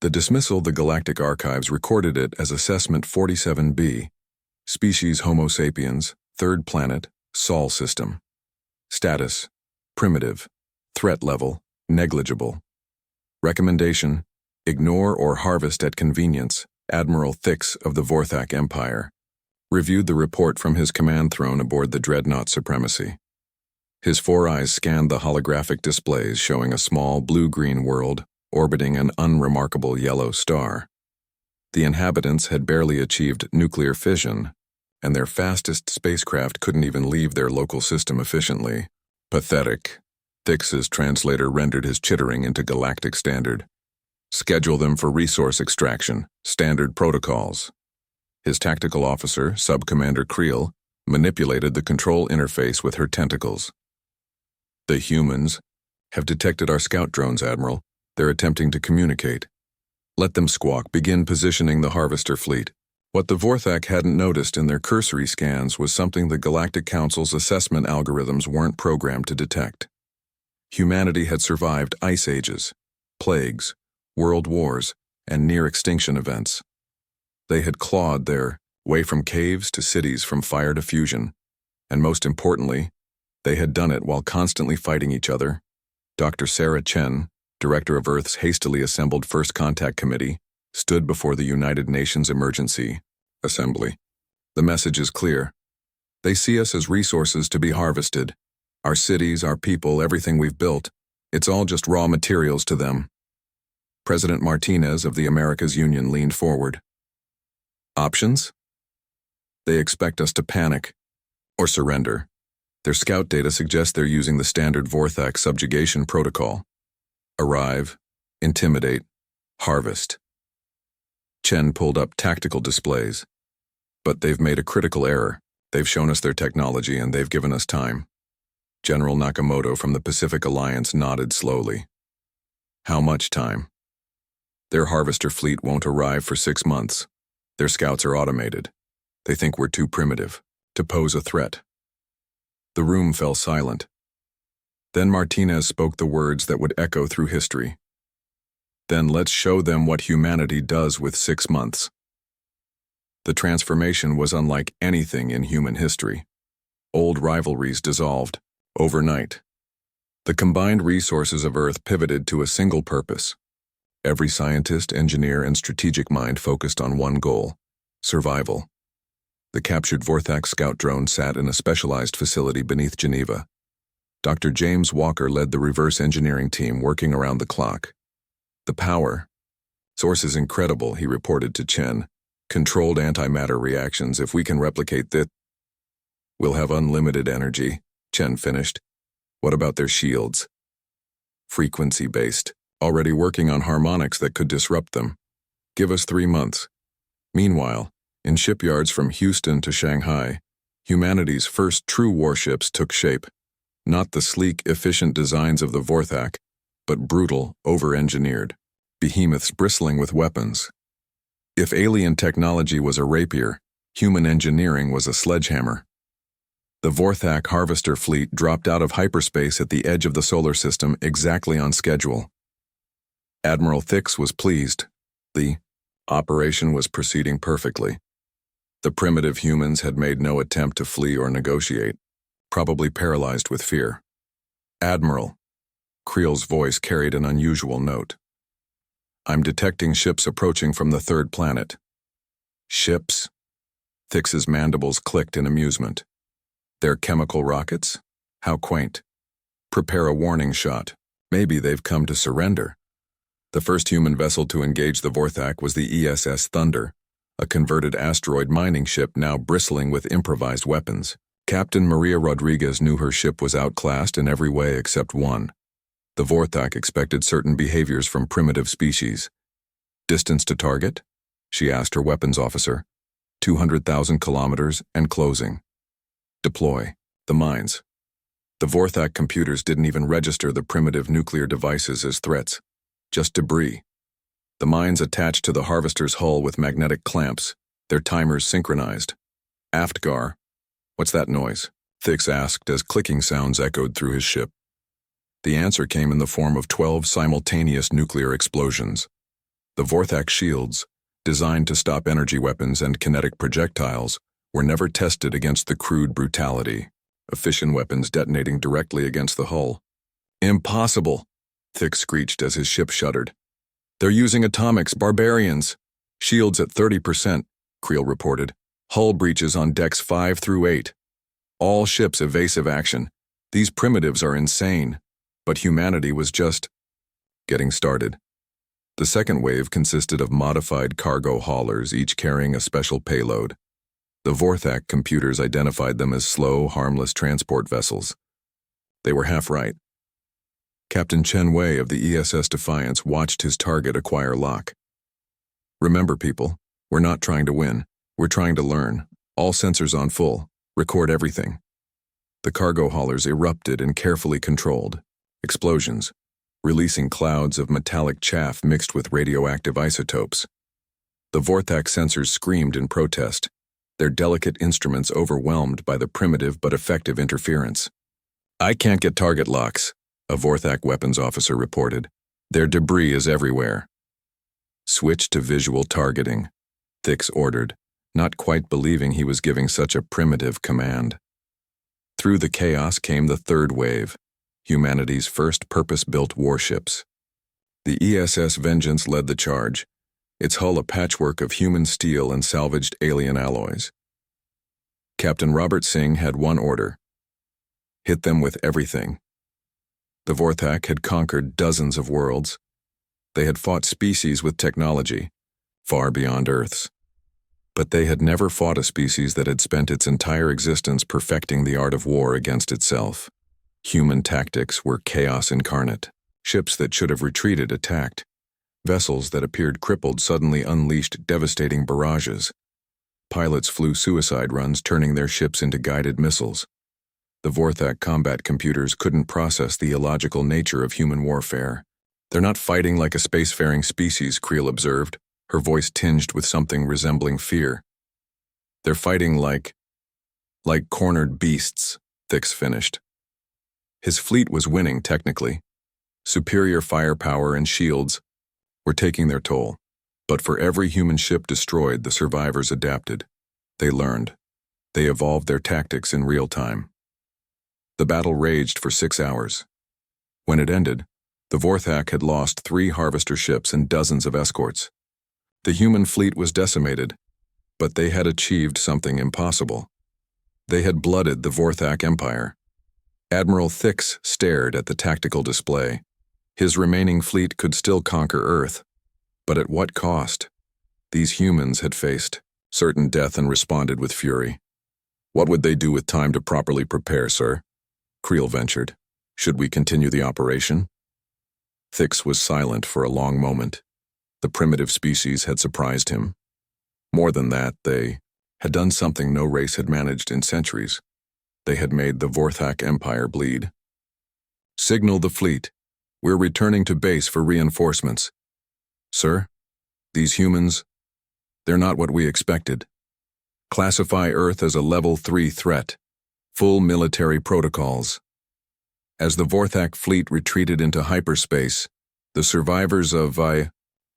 The dismissal, the Galactic Archives recorded it as Assessment 47B, Species Homo sapiens, Third Planet, Sol System. Status: primitive. Threat level: negligible. Recommendation: ignore or harvest at convenience. Admiral Thix of the Vorthak Empire reviewed the report from his command throne aboard the Dreadnought Supremacy. His four eyes scanned the holographic displays showing a small blue-green world orbiting an unremarkable yellow star. The inhabitants had barely achieved nuclear fission, and their fastest spacecraft couldn't even leave their local system efficiently. Pathetic. Thix's translator rendered his chittering into galactic standard. Schedule them for resource extraction, standard protocols. His tactical officer, Sub-Commander Creel, manipulated the control interface with her tentacles. The humans have detected our scout drones, Admiral. They're attempting to communicate. Let them squawk. Begin positioning the Harvester fleet. What the Vorthak hadn't noticed in their cursory scans was something the Galactic Council's assessment algorithms weren't programmed to detect. Humanity had survived ice ages, plagues, world wars, and near-extinction events. They had clawed their way from caves to cities, from fire to fusion, and most importantly, they had done it while constantly fighting each other. Dr. Sarah Chen, director of Earth's hastily assembled First Contact Committee, stood before the United Nations Emergency Assembly. The message is clear. They see us as resources to be harvested. Our cities, our people, everything we've built, it's all just raw materials to them. President Martinez of the Americas Union leaned forward. Options? They expect us to panic or surrender. Their scout data suggests they're using the standard Vorthak subjugation protocol. Arrive, intimidate, harvest. Chen pulled up tactical displays. But they've made a critical error. They've shown us their technology and they've given us time. General Nakamoto from the Pacific Alliance nodded slowly. How much time? Their harvester fleet won't arrive for 6 months. Their scouts are automated. They think we're too primitive to pose a threat. The room fell silent. Then Martinez spoke the words that would echo through history. Then let's show them what humanity does with 6 months. The transformation was unlike anything in human history. Old rivalries dissolved overnight. The combined resources of Earth pivoted to a single purpose. Every scientist, engineer, and strategic mind focused on one goal: survival. The captured Vorthak scout drone sat in a specialized facility beneath Geneva. Dr. James Walker led the reverse engineering team working around the clock. The power source is incredible, he reported to Chen. Controlled antimatter reactions. If we can replicate that, we'll have unlimited energy, Chen finished. What about their shields? Frequency-based. Already working on harmonics that could disrupt them. Give us 3 months. Meanwhile, in shipyards from Houston to Shanghai, humanity's first true warships took shape. Not the sleek, efficient designs of the Vorthak, but brutal, over-engineered. Behemoths bristling with weapons. If alien technology was a rapier, human engineering was a sledgehammer. The Vorthak harvester fleet dropped out of hyperspace at the edge of the solar system exactly on schedule. Admiral Thix was pleased. The operation was proceeding perfectly. The primitive humans had made no attempt to flee or negotiate, probably paralyzed with fear. Admiral, Creel's voice carried an unusual note. I'm detecting ships approaching from the third planet. Ships? Thix's mandibles clicked in amusement. They're chemical rockets? How quaint. Prepare a warning shot. Maybe they've come to surrender. The first human vessel to engage the Vorthak was the ESS Thunder, a converted asteroid mining ship now bristling with improvised weapons. Captain Maria Rodriguez knew her ship was outclassed in every way except one. The Vorthak expected certain behaviors from primitive species. Distance to target? She asked her weapons officer. 200,000 kilometers and closing. Deploy. The mines. The Vorthak computers didn't even register the primitive nuclear devices as threats. Just debris. The mines attached to the harvester's hull with magnetic clamps, their timers synchronized. Aft Gar. What's that noise? Thix asked as clicking sounds echoed through his ship. The answer came in the form of 12 simultaneous nuclear explosions. The Vorthak shields, designed to stop energy weapons and kinetic projectiles, were never tested against the crude brutality of fission weapons detonating directly against the hull. "Impossible," Thick screeched as his ship shuddered. "They're using atomics, barbarians." "Shields at 30%, Creel reported. "Hull breaches on decks 5 through 8. All ships evasive action. These primitives are insane." But humanity was just getting started. The second wave consisted of modified cargo haulers, each carrying a special payload. The Vorthak computers identified them as slow, harmless transport vessels. They were half right. Captain Chen Wei of the ESS Defiance watched his target acquire lock. "Remember, people, we're not trying to win. We're trying to learn. All sensors on full. Record everything." The cargo haulers erupted and carefully controlled. Explosions, releasing clouds of metallic chaff mixed with radioactive isotopes. The Vorthak sensors screamed in protest, their delicate instruments overwhelmed by the primitive but effective interference. "I can't get target locks," a Vorthak weapons officer reported. "Their debris is everywhere." "Switch to visual targeting," Thix ordered, not quite believing he was giving such a primitive command. Through the chaos came the third wave, humanity's first purpose-built warships. The ESS Vengeance led the charge, its hull a patchwork of human steel and salvaged alien alloys. Captain Robert Singh had one order: hit them with everything. The Vorthak had conquered dozens of worlds. They had fought species with technology, far beyond Earth's. But they had never fought a species that had spent its entire existence perfecting the art of war against itself. Human tactics were chaos incarnate. Ships that should have retreated attacked. Vessels that appeared crippled suddenly unleashed devastating barrages. Pilots flew suicide runs, turning their ships into guided missiles. The Vorthak combat computers couldn't process the illogical nature of human warfare. "They're not fighting like a spacefaring species," Creel observed, her voice tinged with something resembling fear. "They're fighting like cornered beasts," Thix finished. His fleet was winning, technically. Superior firepower and shields were taking their toll. But for every human ship destroyed, the survivors adapted. They learned. They evolved their tactics in real time. The battle raged for 6 hours. When it ended, the Vorthak had lost 3 harvester ships and dozens of escorts. The human fleet was decimated, but they had achieved something impossible. They had blooded the Vorthak Empire. Admiral Thix stared at the tactical display. His remaining fleet could still conquer Earth, but at what cost? These humans had faced certain death and responded with fury. "What would they do with time to properly prepare, sir?" Creel ventured. "Should we continue the operation?" Thix was silent for a long moment. The primitive species had surprised him. More than that, they had done something no race had managed in centuries. They had made the Vorthak Empire bleed. "Signal the fleet. We're returning to base for reinforcements." "Sir, these humans, they're not what we expected. Classify Earth as a Level 3 threat. Full military protocols." As the Vorthak fleet retreated into hyperspace, the survivors of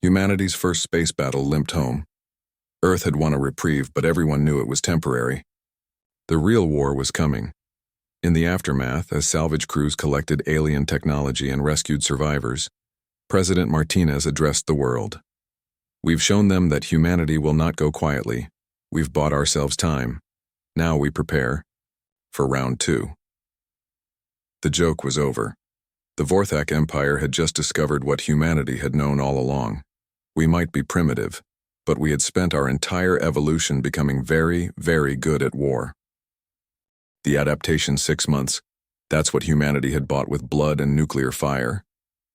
humanity's first space battle limped home. Earth had won a reprieve, but everyone knew it was temporary. The real war was coming. In the aftermath, as salvage crews collected alien technology and rescued survivors, President Martinez addressed the world. "We've shown them that humanity will not go quietly. We've bought ourselves time. Now we prepare for round 2. The joke was over. The Vorthak Empire had just discovered what humanity had known all along. We might be primitive, but we had spent our entire evolution becoming very, very good at war. The adaptation 6 months, that's what humanity had bought with blood and nuclear fire.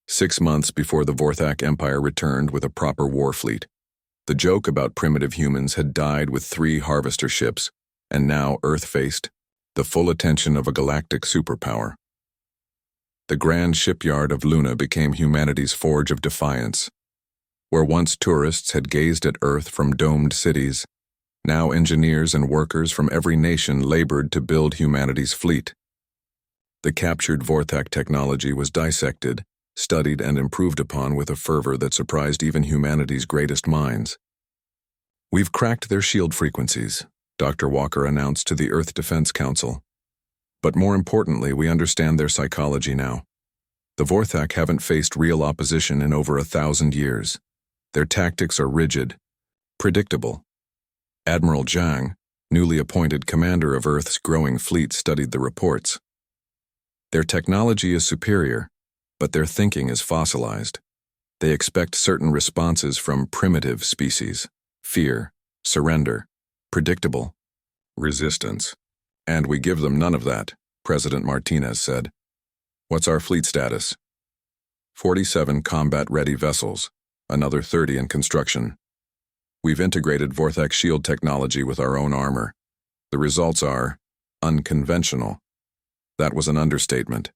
6 months before the Vorthak Empire returned with a proper war fleet. The joke about primitive humans had died with 3 harvester ships, and now Earth faced the full attention of a galactic superpower. The grand shipyard of Luna became humanity's forge of defiance. Where once tourists had gazed at Earth from domed cities, now engineers and workers from every nation labored to build humanity's fleet. The captured Vorthak technology was dissected, studied and improved upon with a fervor that surprised even humanity's greatest minds. "We've cracked their shield frequencies," Dr. Walker announced to the Earth Defense Council. "But more importantly, we understand their psychology now. The Vorthak haven't faced real opposition in over 1,000 years. Their tactics are rigid, predictable." Admiral Zhang, newly appointed commander of Earth's growing fleet, studied the reports. "Their technology is superior, but their thinking is fossilized. They expect certain responses from primitive species: fear, surrender, predictable, resistance. And we give them none of that," President Martinez said. "What's our fleet status?" 47 combat-ready vessels, another 30 in construction. We've integrated Vorthak shield technology with our own armor. The results are unconventional. That was an understatement.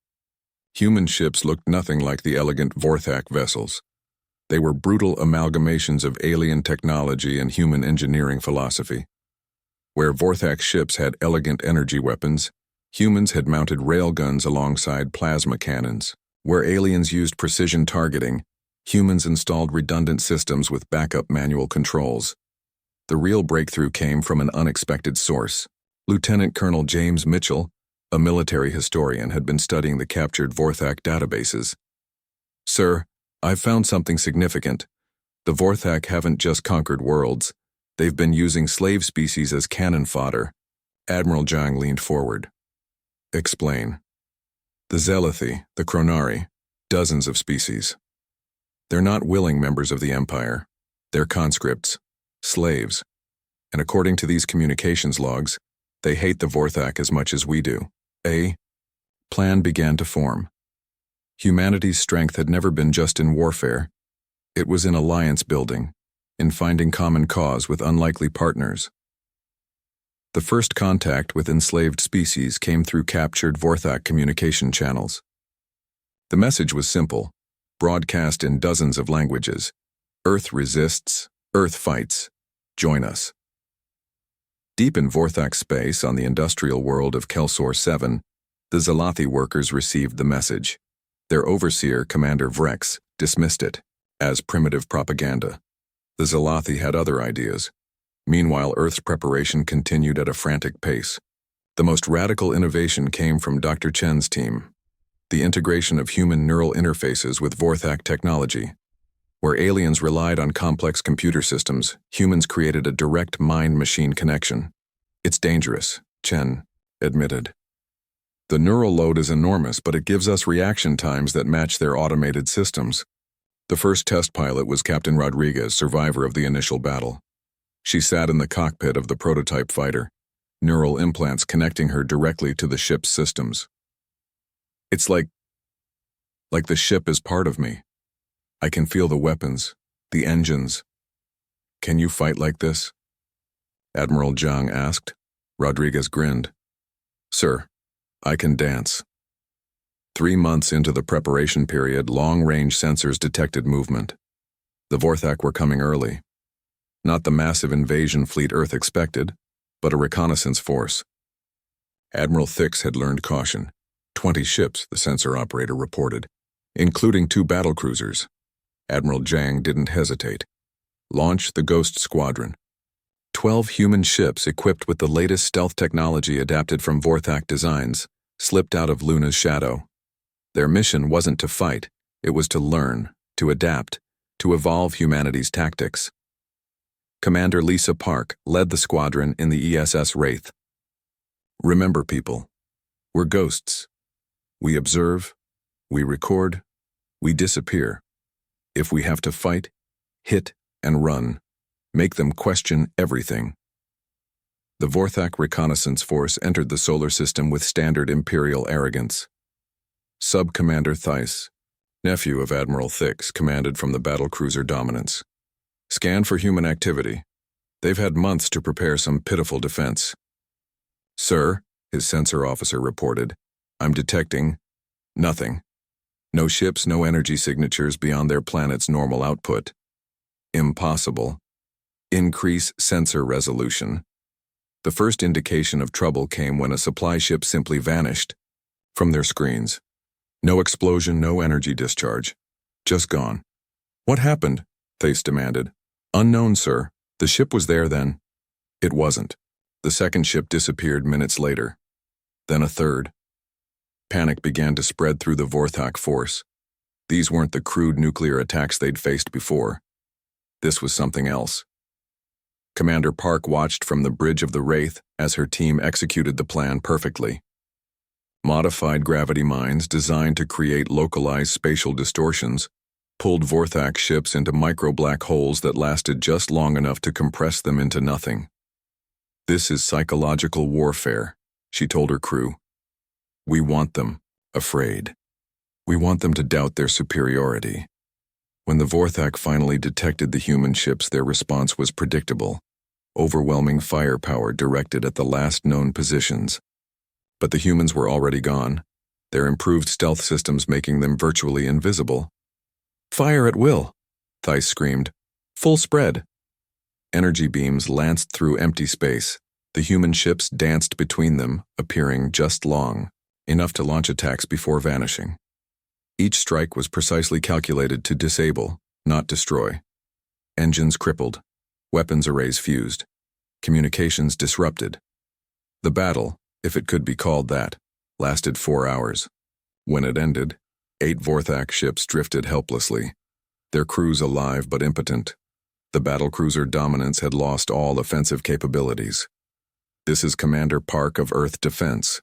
Human ships looked nothing like the elegant Vorthak vessels. They were brutal amalgamations of alien technology and human engineering philosophy. Where Vorthak ships had elegant energy weapons, humans had mounted railguns alongside plasma cannons. Where aliens used precision targeting, humans installed redundant systems with backup manual controls. The real breakthrough came from an unexpected source. Lieutenant Colonel James Mitchell, a military historian, had been studying the captured Vorthak databases. "Sir, I've found something significant. The Vorthak haven't just conquered worlds. They've been using slave species as cannon fodder." Admiral Zhang leaned forward. "Explain." "The Zelathi, the Chronari, dozens of species. They're not willing members of the Empire. They're conscripts, slaves. And according to these communications logs, they hate the Vorthak as much as we do." A plan began to form. Humanity's strength had never been just in warfare. It was in alliance building, in finding common cause with unlikely partners. The first contact with enslaved species came through captured Vorthak communication channels. The message was simple, broadcast in dozens of languages. "Earth resists, Earth fights. Join us." Deep in Vorthak space on the industrial world of Kelsor 7, the Zelathi workers received the message. Their overseer, Commander Vrex, dismissed it as primitive propaganda. The Zelathi had other ideas. Meanwhile, Earth's preparation continued at a frantic pace. The most radical innovation came from Dr. Chen's team, the integration of human neural interfaces with Vorthak technology. Where aliens relied on complex computer systems, humans created a direct mind-machine connection. "It's dangerous," Chen admitted. "The neural load is enormous, but it gives us reaction times that match their automated systems." The first test pilot was Captain Rodriguez, survivor of the initial battle. She sat in the cockpit of the prototype fighter, neural implants connecting her directly to the ship's systems. "It's like the ship is part of me. I can feel the weapons, the engines." "Can you fight like this?" Admiral Zhang asked. Rodriguez grinned. "Sir, I can dance." 3 months into the preparation period, long-range sensors detected movement. The Vorthak were coming early. Not the massive invasion fleet Earth expected, but a reconnaissance force. Admiral Thix had learned caution. 20 ships, the sensor operator reported, including 2 battlecruisers. Admiral Zhang didn't hesitate. "Launch the Ghost Squadron." 12 human ships equipped with the latest stealth technology adapted from Vorthak designs slipped out of Luna's shadow. Their mission wasn't to fight, it was to learn, to adapt, to evolve humanity's tactics. Commander Lisa Park led the squadron in the ESS Wraith. "Remember, people, we're ghosts. We observe, we record, we disappear. If we have to fight, hit, and run, make them question everything." The Vorthak reconnaissance force entered the solar system with standard imperial arrogance. Sub-Commander Theiss, nephew of Admiral Thix, commanded from the battlecruiser Dominance. "Scan for human activity. They've had months to prepare some pitiful defense." "Sir," his sensor officer reported, "I'm detecting nothing. No ships, no energy signatures beyond their planet's normal output." "Impossible. Increase sensor resolution." The first indication of trouble came when a supply ship simply vanished from their screens. No explosion, no energy discharge. Just gone. What happened? Thace demanded. Unknown, sir. The ship was there then. It wasn't. The second ship disappeared minutes later. Then a third. Panic began to spread through the Vorthak force. These weren't the crude nuclear attacks they'd faced before. This was something else. Commander Park watched from the bridge of the Wraith as her team executed the plan perfectly. Modified gravity mines designed to create localized spatial distortions pulled Vorthak ships into micro-black holes that lasted just long enough to compress them into nothing. This is psychological warfare, she told her crew. We want them afraid. We want them to doubt their superiority. When the Vorthak finally detected the human ships, their response was predictable. Overwhelming firepower directed at the last known positions. But the humans were already gone, their improved stealth systems making them virtually invisible. Fire at will, Thace screamed. Full spread. Energy beams lanced through empty space. The human ships danced between them, appearing just long, enough to launch attacks before vanishing. Each strike was precisely calculated to disable, not destroy. Engines crippled, weapons arrays fused, communications disrupted. The battle, if it could be called that, lasted 4 hours. When it ended, 8 Vorthak ships drifted helplessly, their crews alive but impotent. The battlecruiser Dominance had lost all offensive capabilities. This is Commander Park of Earth Defense.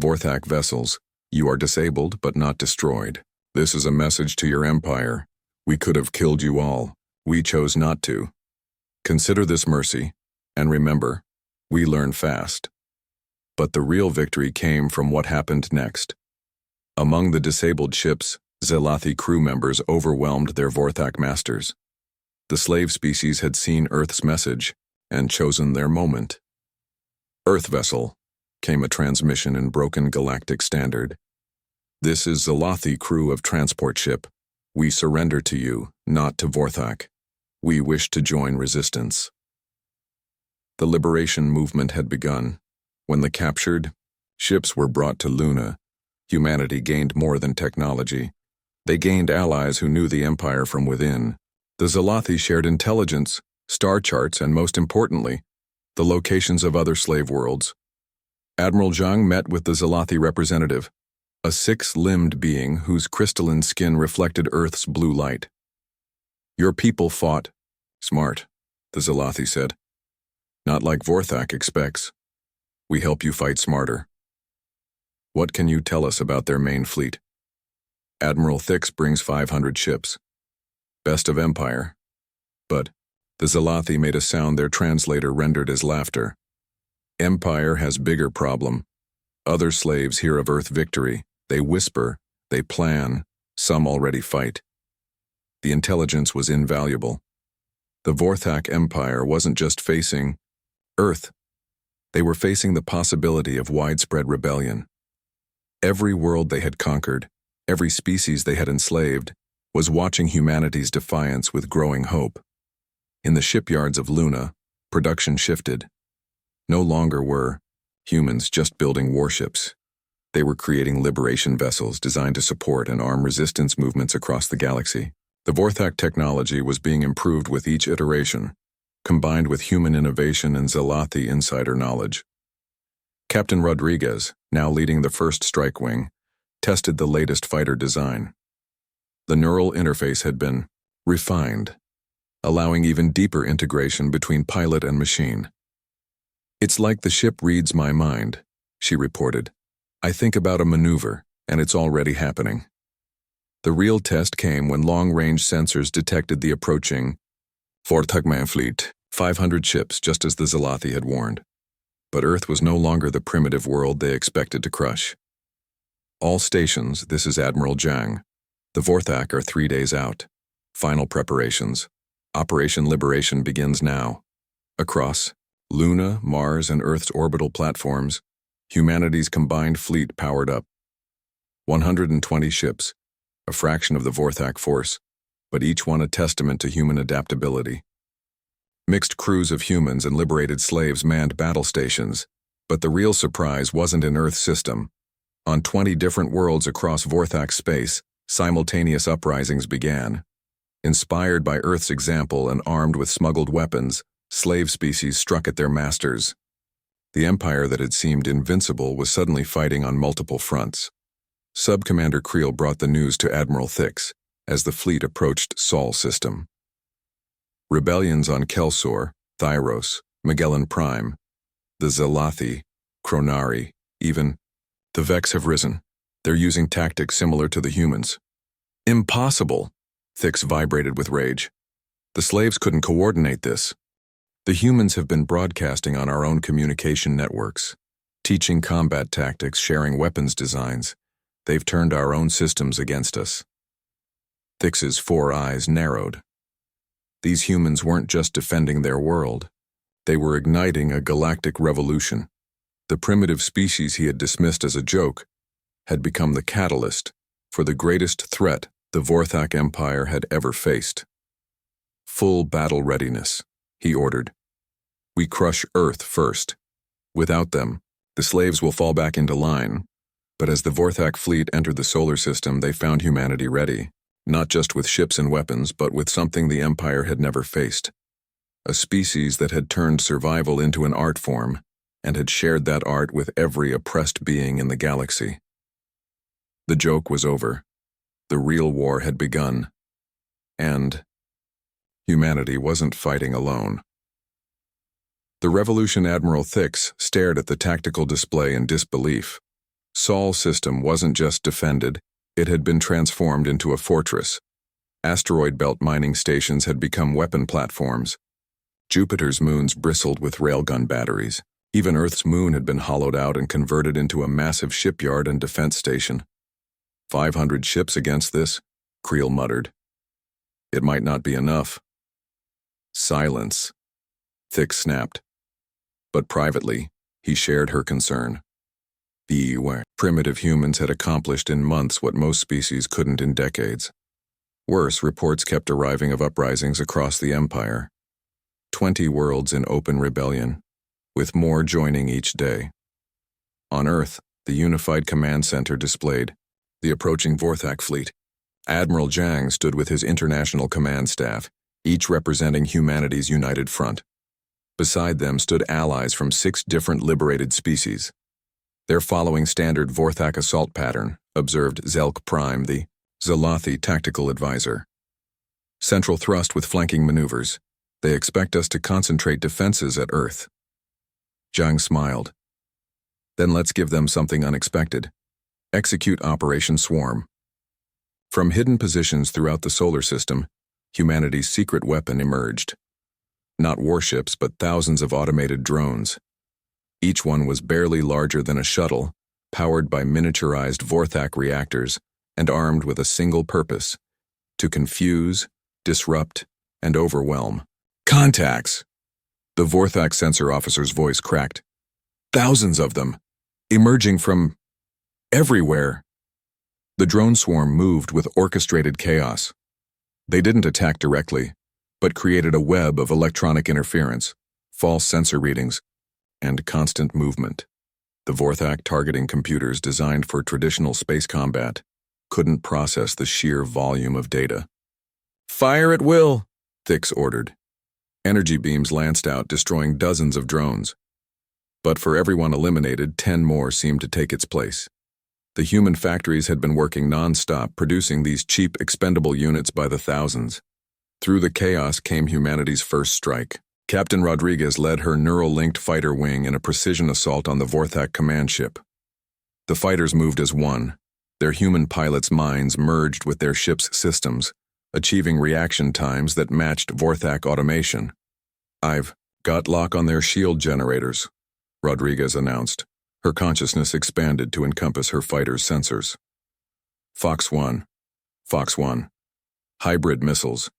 Vorthak vessels, you are disabled but not destroyed. This is a message to your empire. We could have killed you all. We chose not to. Consider this mercy, and remember, we learn fast. But the real victory came from what happened next. Among the disabled ships, Zelathi crew members overwhelmed their Vorthak masters. The slave species had seen Earth's message and chosen their moment. Earth vessel, came a transmission in broken galactic standard. This is Zelathi crew of transport ship. We surrender to you, not to Vorthak. We wish to join resistance. The liberation movement had begun. When the captured ships were brought to Luna, humanity gained more than technology. They gained allies who knew the Empire from within. The Zelathi shared intelligence, star charts, and most importantly, the locations of other slave worlds. Admiral Zhang met with the Zelathi representative, a 6-limbed being whose crystalline skin reflected Earth's blue light. Your people fought. Smart, the Zelathi said. Not like Vorthak expects. We help you fight smarter. What can you tell us about their main fleet? Admiral Thix brings 500 ships. Best of Empire. But the Zelathi made a sound their translator rendered as laughter. Empire has bigger problem. Other slaves hear of Earth victory. They whisper, they plan, some already fight. The intelligence was invaluable. The Vorthak Empire wasn't just facing Earth. They were facing the possibility of widespread rebellion. Every world they had conquered, every species they had enslaved, was watching humanity's defiance with growing hope. In the shipyards of Luna, production shifted. No longer were humans just building warships. They were creating liberation vessels designed to support and arm resistance movements across the galaxy. The Vorthak technology was being improved with each iteration, combined with human innovation and Zelathi insider knowledge. Captain Rodriguez, now leading the first strike wing, tested the latest fighter design. The neural interface had been refined, allowing even deeper integration between pilot and machine. It's like the ship reads my mind, she reported. I think about a maneuver, and it's already happening. The real test came when long-range sensors detected the approaching Vorthak fleet, 500 ships, just as the Zelathi had warned. But Earth was no longer the primitive world they expected to crush. All stations, this is Admiral Zhang. The Vorthak are 3 days out. Final preparations. Operation Liberation begins now. Across Luna, Mars, and Earth's orbital platforms, humanity's combined fleet powered up. 120 ships, a fraction of the Vorthak force, but each one a testament to human adaptability. Mixed crews of humans and liberated slaves manned battle stations, but the real surprise wasn't in Earth's system. On 20 different worlds across Vorthak space, simultaneous uprisings began. Inspired by Earth's example and armed with smuggled weapons, slave species struck at their masters. The empire that had seemed invincible was suddenly fighting on multiple fronts. Sub-Commander Creel brought the news to Admiral Thix as the fleet approached Sol system. Rebellions on Kelsor, Thyros, Magellan Prime, the Zalathi, Chronari, even the Vex have risen. They're using tactics similar to the humans. Impossible! Thix vibrated with rage. The slaves couldn't coordinate this. The humans have been broadcasting on our own communication networks, teaching combat tactics, sharing weapons designs. They've turned our own systems against us. Thix's 4 eyes narrowed. These humans weren't just defending their world. They were igniting a galactic revolution. The primitive species he had dismissed as a joke had become the catalyst for the greatest threat the Vorthak Empire had ever faced. Full battle readiness, he ordered. We crush Earth first. Without them, the slaves will fall back into line. But as the Vorthak fleet entered the solar system, they found humanity ready, not just with ships and weapons, but with something the Empire had never faced. A species that had turned survival into an art form and had shared that art with every oppressed being in the galaxy. The joke was over. The real war had begun. And humanity wasn't fighting alone. The Revolution Admiral Thix stared at the tactical display in disbelief. Sol system wasn't just defended, it had been transformed into a fortress. Asteroid belt mining stations had become weapon platforms. Jupiter's moons bristled with railgun batteries. Even Earth's moon had been hollowed out and converted into a massive shipyard and defense station. 500 ships against this, Creel muttered. It might not be enough. Silence. Thix snapped. But privately, he shared her concern. Beware. Primitive humans had accomplished in months what most species couldn't in decades. Worse, reports kept arriving of uprisings across the Empire. 20 worlds in open rebellion, with more joining each day. On Earth, the unified command center displayed the approaching Vorthak fleet. Admiral Zhang stood with his international command staff, each representing humanity's united front. Beside them stood allies from 6 different liberated species. They're following standard Vorthak assault pattern, observed Zelk Prime, the Zalathi tactical advisor. Central thrust with flanking maneuvers. They expect us to concentrate defenses at Earth. Zhang smiled. Then let's give them something unexpected. Execute Operation Swarm. From hidden positions throughout the solar system, humanity's secret weapon emerged. Not warships, but thousands of automated drones. Each one was barely larger than a shuttle, powered by miniaturized Vorthak reactors and armed with a single purpose: to confuse, disrupt, and overwhelm. Contacts! The Vorthak sensor officer's voice cracked. Thousands of them, emerging from everywhere. The drone swarm moved with orchestrated chaos. They didn't attack directly, but created a web of electronic interference, false sensor readings, and constant movement. The Vorthak targeting computers designed for traditional space combat couldn't process the sheer volume of data. Fire at will, Thix ordered. Energy beams lanced out, destroying dozens of drones. But for everyone eliminated, 10 more seemed to take its place. The human factories had been working non-stop, producing these cheap, expendable units by the thousands. Through the chaos came humanity's first strike. Captain Rodriguez led her neural-linked fighter wing in a precision assault on the Vorthak command ship. The fighters moved as one. Their human pilots' minds merged with their ship's systems, achieving reaction times that matched Vorthak automation. I've got lock on their shield generators, Rodriguez announced. Her consciousness expanded to encompass her fighters' sensors. Fox 1. Hybrid missiles,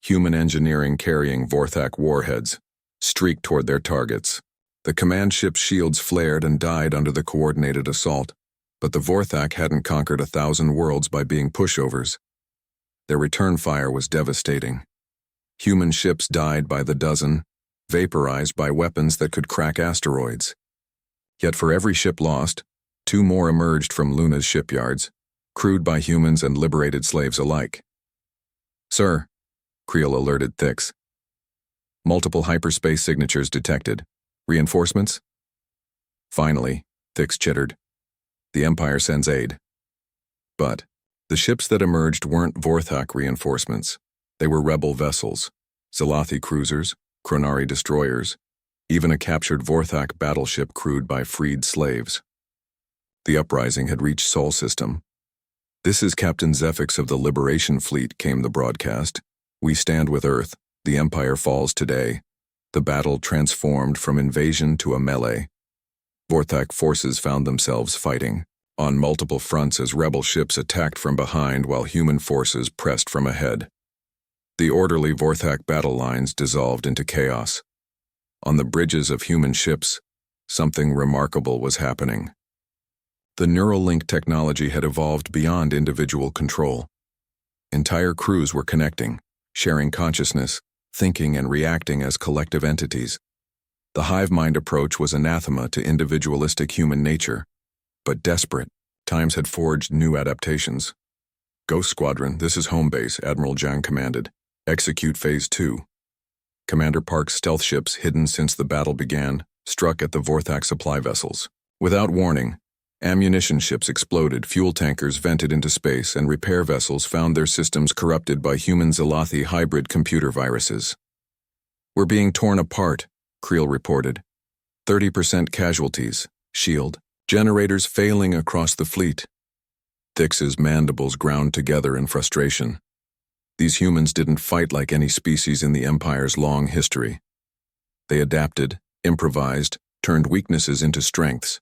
human engineering carrying Vorthak warheads, streaked toward their targets. The command ship's shields flared and died under the coordinated assault, but the Vorthak hadn't conquered 1,000 worlds by being pushovers. Their return fire was devastating. Human ships died by the dozen, vaporized by weapons that could crack asteroids. Yet for every ship lost, 2 more emerged from Luna's shipyards, crewed by humans and liberated slaves alike. "Sir," Creel alerted Thix. "Multiple hyperspace signatures detected. Reinforcements?" "Finally," Thix chittered. "The Empire sends aid." But the ships that emerged weren't Vorthak reinforcements. They were rebel vessels, Zalathi cruisers, Chronari destroyers, even a captured Vorthak battleship crewed by freed slaves. The uprising had reached Sol System. "This is Captain Zephix of the Liberation Fleet," came the broadcast. "We stand with Earth. The Empire falls today." The battle transformed from invasion to a melee. Vorthak forces found themselves fighting on multiple fronts as rebel ships attacked from behind while human forces pressed from ahead. The orderly Vorthak battle lines dissolved into chaos. On the bridges of human ships, something remarkable was happening. The neural link technology had evolved beyond individual control. Entire crews were connecting, sharing consciousness, thinking and reacting as collective entities. The hive mind approach was anathema to individualistic human nature. But desperate, times had forged new adaptations. "Ghost Squadron, this is home base," Admiral Zhang commanded. "Execute Phase 2. Commander Park's stealth ships, hidden since the battle began, struck at the Vorthak supply vessels. Without warning, ammunition ships exploded, fuel tankers vented into space, and repair vessels found their systems corrupted by human Zalathi hybrid computer viruses. "We're being torn apart," Creel reported. 30% casualties, shield, generators failing across the fleet. Thix's mandibles ground together in frustration. These humans didn't fight like any species in the Empire's long history. They adapted, improvised, turned weaknesses into strengths.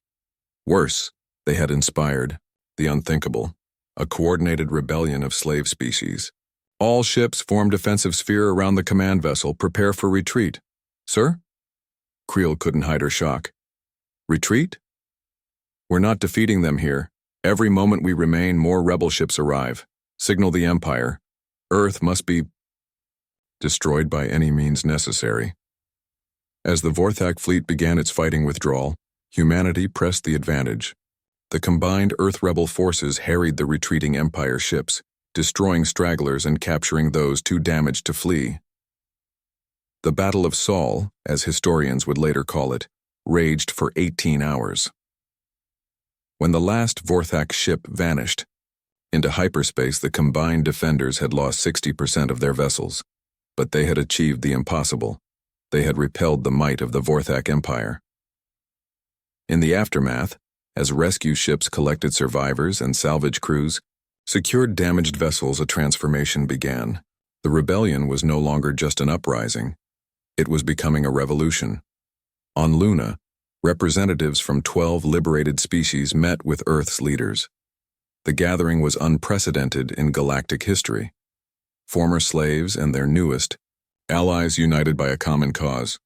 Worse, they had inspired the unthinkable, a coordinated rebellion of slave species. "All ships form defensive sphere around the command vessel. Prepare for retreat." "Sir?" Creel couldn't hide her shock. "Retreat? We're not defeating them here. Every moment we remain, more rebel ships arrive. Signal the Empire. Earth must be destroyed by any means necessary." As the Vorthak fleet began its fighting withdrawal, humanity pressed the advantage. The combined Earth rebel forces harried the retreating Empire ships, destroying stragglers and capturing those too damaged to flee. The Battle of Sol, as historians would later call it, raged for 18 hours. When the last Vorthak ship vanished, into hyperspace the combined defenders had lost 60% of their vessels, but they had achieved the impossible. They had repelled the might of the Vorthak Empire. In the aftermath, as rescue ships collected survivors and salvage crews, secured damaged vessels, a transformation began. The rebellion was no longer just an uprising. It was becoming a revolution. On Luna, representatives from 12 liberated species met with Earth's leaders. The gathering was unprecedented in galactic history. Former slaves and their newest, allies united by a common cause.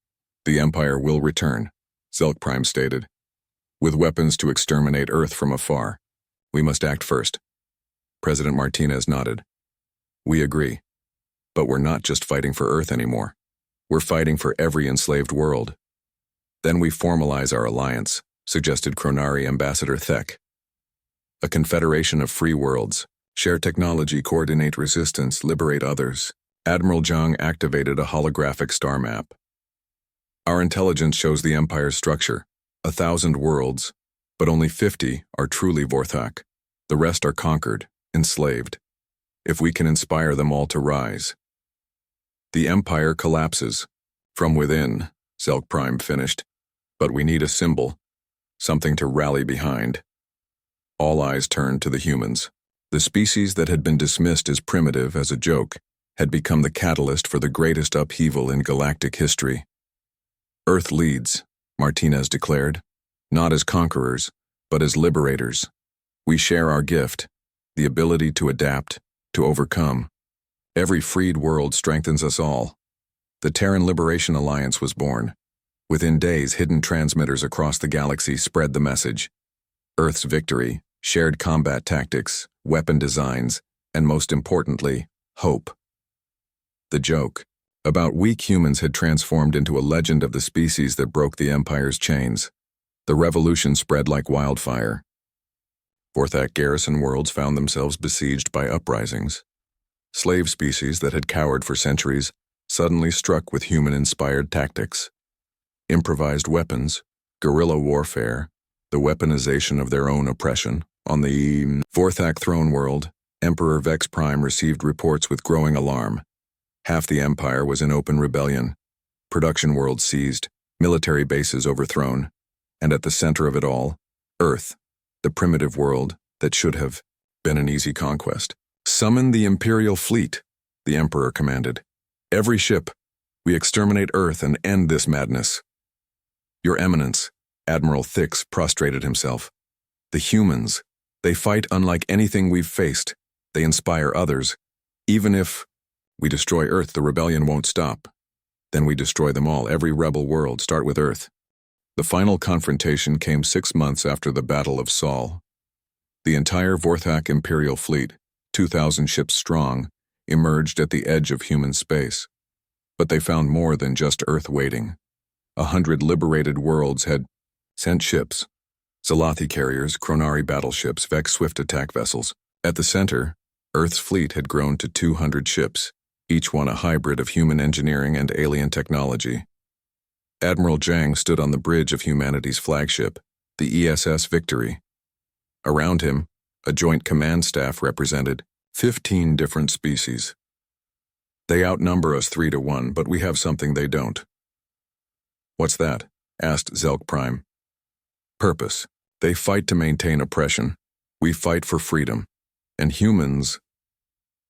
"The Empire will return," Zelk Prime stated. "With weapons to exterminate Earth from afar. We must act first." President Martinez nodded. "We agree. But we're not just fighting for Earth anymore. We're fighting for every enslaved world." "Then we formalize our alliance," suggested Chronari Ambassador Thek. "A confederation of free worlds. Share technology, coordinate resistance, liberate others." Admiral Zhang activated a holographic star map. "Our intelligence shows the Empire's structure. 1,000 worlds, but only 50 are truly Vorthak. The rest are conquered, enslaved. If we can inspire them all to rise." "The Empire collapses. From within," Zelk Prime finished. "But we need a symbol, something to rally behind." All eyes turned to the humans. The species that had been dismissed as primitive, as a joke, had become the catalyst for the greatest upheaval in galactic history. "Earth leads," Martinez declared, "not as conquerors, but as liberators. We share our gift, the ability to adapt, to overcome. Every freed world strengthens us all." The Terran Liberation Alliance was born. Within days, hidden transmitters across the galaxy spread the message. Earth's victory, shared combat tactics, weapon designs, and most importantly, hope. The joke about weak humans had transformed into a legend of the species that broke the Empire's chains. The revolution spread like wildfire. Vorthak garrison worlds found themselves besieged by uprisings. Slave species that had cowered for centuries suddenly struck with human-inspired tactics. Improvised weapons, guerrilla warfare, the weaponization of their own oppression. On the Vorthak throne world, Emperor Vex Prime received reports with growing alarm. Half the empire was in open rebellion, production worlds seized, military bases overthrown, and at the center of it all, Earth, the primitive world that should have been an easy conquest. "Summon the Imperial fleet," the Emperor commanded. "Every ship, we exterminate Earth and end this madness." "Your Eminence," Admiral Thix prostrated himself. "The humans, they fight unlike anything we've faced. They inspire others. Even if we destroy Earth, the rebellion won't stop. Then we destroy them all, every rebel world, start with Earth." The final confrontation came 6 months after the Battle of Sol. The entire Vorthak Imperial fleet, 2,000 ships strong, emerged at the edge of human space. But they found more than just Earth waiting. 100 liberated worlds had sent ships, Zalathi carriers, Chronari battleships, Vex swift attack vessels. At the center, Earth's fleet had grown to 200 ships, each one a hybrid of human engineering and alien technology. Admiral Zhang stood on the bridge of humanity's flagship, the ESS Victory. Around him, a joint command staff represented 15 different species. "They outnumber us 3-1, but we have something they don't." "What's that?" asked Zelk Prime. "Purpose. They fight to maintain oppression. We fight for freedom. And humans..."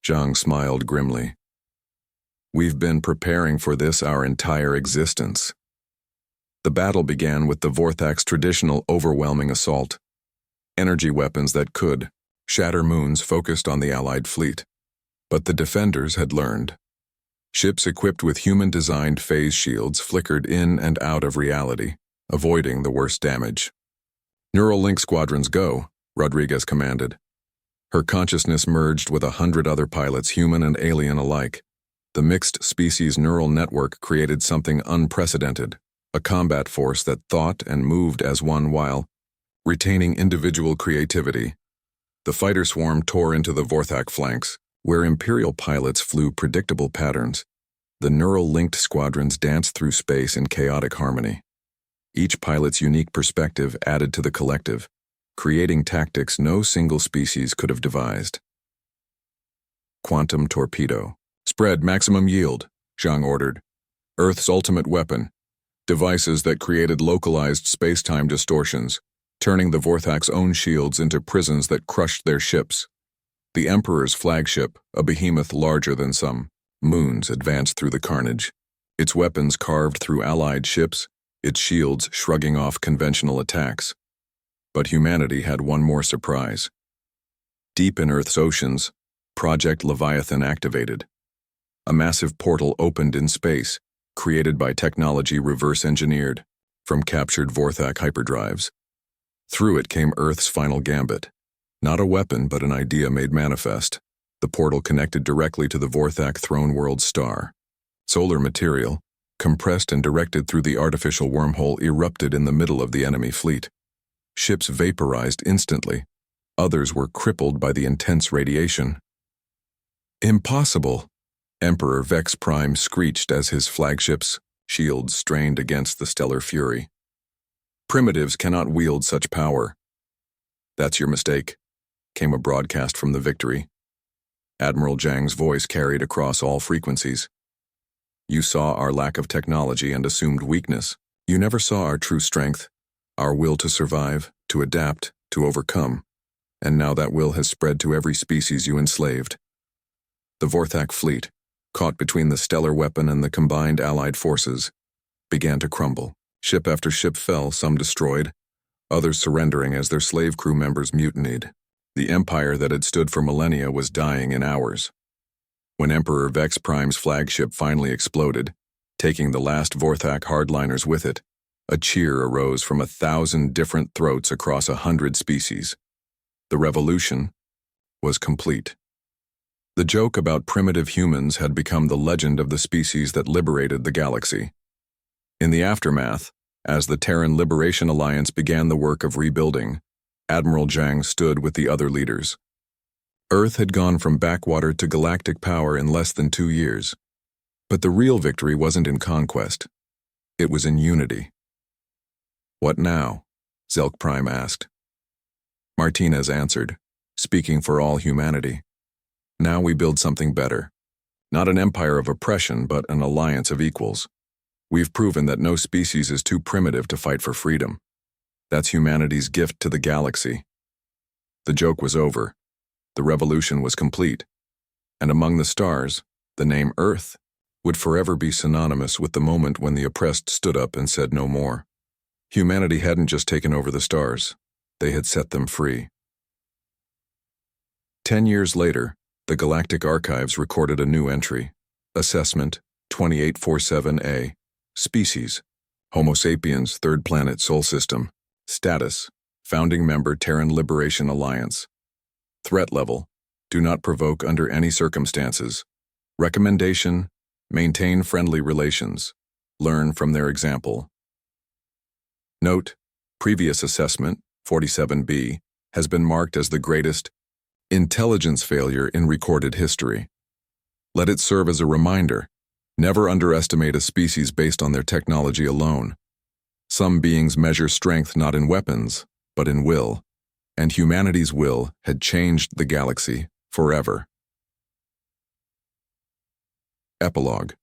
Zhang smiled grimly. "We've been preparing for this our entire existence." The battle began with the Vorthak's traditional overwhelming assault. Energy weapons that could shatter moons focused on the Allied fleet. But the defenders had learned. Ships equipped with human-designed phase shields flickered in and out of reality, avoiding the worst damage. "Neural link squadrons go," Rodriguez commanded. Her consciousness merged with 100 other pilots, human and alien alike. The mixed species neural network created something unprecedented, a combat force that thought and moved as one while retaining individual creativity. The fighter swarm tore into the Vorthak flanks, where Imperial pilots flew predictable patterns. The neural-linked squadrons danced through space in chaotic harmony. Each pilot's unique perspective added to the collective, creating tactics no single species could have devised. Quantum torpedo. "Spread maximum yield," Zhang ordered. "Earth's ultimate weapon. Devices that created localized space-time distortions, turning the Vorthak's own shields into prisons that crushed their ships." The Emperor's flagship, a behemoth larger than some moons, advanced through the carnage. Its weapons carved through Allied ships, its shields shrugging off conventional attacks. But humanity had one more surprise. Deep in Earth's oceans, Project Leviathan activated. A massive portal opened in space, created by technology reverse-engineered from captured Vorthak hyperdrives. Through it came Earth's final gambit. Not a weapon, but an idea made manifest. The portal connected directly to the Vorthak throne world star. Solar material, compressed and directed through the artificial wormhole, erupted in the middle of the enemy fleet. Ships vaporized instantly. Others were crippled by the intense radiation. "Impossible!" Emperor Vex Prime screeched as his flagship's shields strained against the stellar fury. "Primitives cannot wield such power." "That's your mistake," came a broadcast from the Victory. Admiral Zhang's voice carried across all frequencies. "You saw our lack of technology and assumed weakness. You never saw our true strength, our will to survive, to adapt, to overcome. And now that will has spread to every species you enslaved." The Vorthak fleet, caught between the stellar weapon and the combined Allied forces, began to crumble. Ship after ship fell, some destroyed, others surrendering as their slave crew members mutinied. The empire that had stood for millennia was dying in hours. When Emperor Vex Prime's flagship finally exploded, taking the last Vorthak hardliners with it, a cheer arose from 1,000 different throats across 100 species. The revolution was complete. The joke about primitive humans had become the legend of the species that liberated the galaxy. In the aftermath, as the Terran Liberation Alliance began the work of rebuilding, Admiral Zhang stood with the other leaders. Earth had gone from backwater to galactic power in less than 2 years. But the real victory wasn't in conquest. It was in unity. "What now?" Zelk Prime asked. Martinez answered, speaking for all humanity. "Now we build something better. Not an empire of oppression, but an alliance of equals. We've proven that no species is too primitive to fight for freedom. That's humanity's gift to the galaxy." The joke was over. The revolution was complete. And among the stars, the name Earth would forever be synonymous with the moment when the oppressed stood up and said no more. Humanity hadn't just taken over the stars, they had set them free. 10 years later, the Galactic Archives recorded a new entry. Assessment 2847A. Species: Homo sapiens, third planet, Sol system. Status: founding member, Terran Liberation Alliance. Threat level: do not provoke under any circumstances. Recommendation: maintain friendly relations. Learn from their example. Note: previous assessment, 47B, has been marked as the greatest intelligence failure in recorded history. Let it serve as a reminder: never underestimate a species based on their technology alone. Some beings measure strength not in weapons, but in will, and humanity's will had changed the galaxy forever. Epilogue.